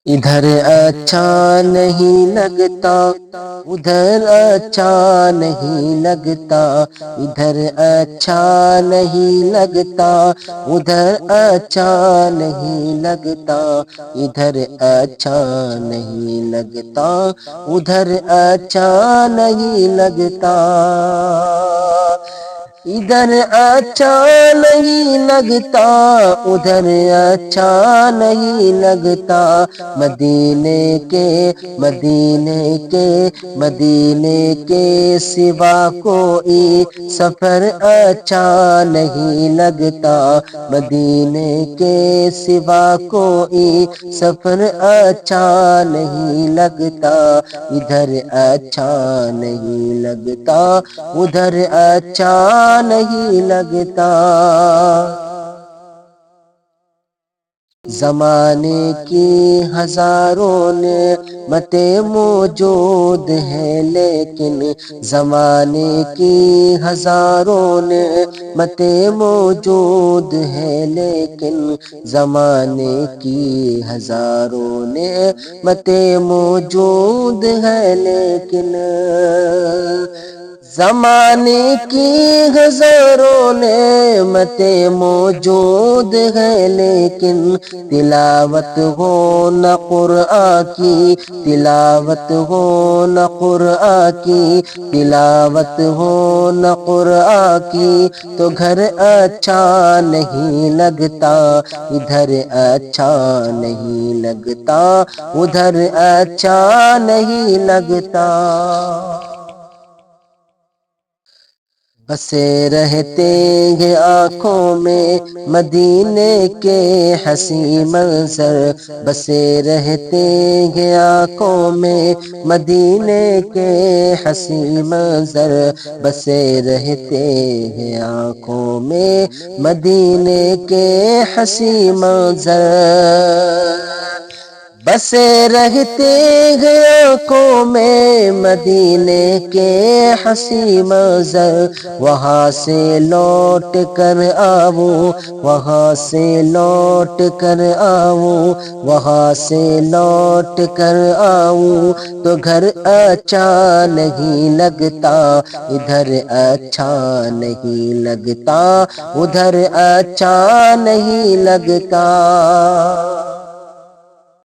ادھر اچھا نہیں لگتا ادھر اچھا نہیں لگتا، ادھر اچھا نہیں لگتا ادھر اچھا نہیں لگتا، ادھر اچھا نہیں لگتا ادھر اچھا نہیں لگتا، ادھر اچھا نہیں لگتا ادھر اچھا نہیں لگتا، مدینے کے مدینے کے مدینے کے سوا کوئی سفر اچھا نہیں لگتا، مدینے کے سوا کوئی سفر اچھا نہیں لگتا، ادھر اچھا نہیں لگتا ادھر اچھا نہیں لگتا۔ زمانے کی ہزاروں نعمتیں موجود ہیں لیکن زمانے کی ہزاروں نعمتیں موجود ہیں لیکن زمانے کی ہزاروں نعمتیں موجود ہیں لیکن زمانے کی ہزاروں نعمتیں موجود ہیں لیکن تلاوت ہو نہ قرآن کی، تلاوت ہو نہ قرآن کی، تلاوت ہو نہ قرآن کی تو گھر اچھا نہیں لگتا، ادھر اچھا نہیں لگتا ادھر اچھا نہیں لگتا۔ بسے رہتے ہیں آنکھوں میں مدینے کے حسین منظر، بسے رہتے ہیں آنکھوں میں مدینے کے حسین منظر، بسے رہتے ہیں آنکھوں میں مدینے کے حسین منظر، بسے رہتے ہیں آنکھوں میں مدینے کے حسین منظر، وہاں سے لوٹ کر آؤں وہاں سے لوٹ کر آؤں وہاں سے لوٹ کر آؤں تو گھر اچھا نہیں لگتا، ادھر اچھا نہیں لگتا ادھر اچھا نہیں لگتا۔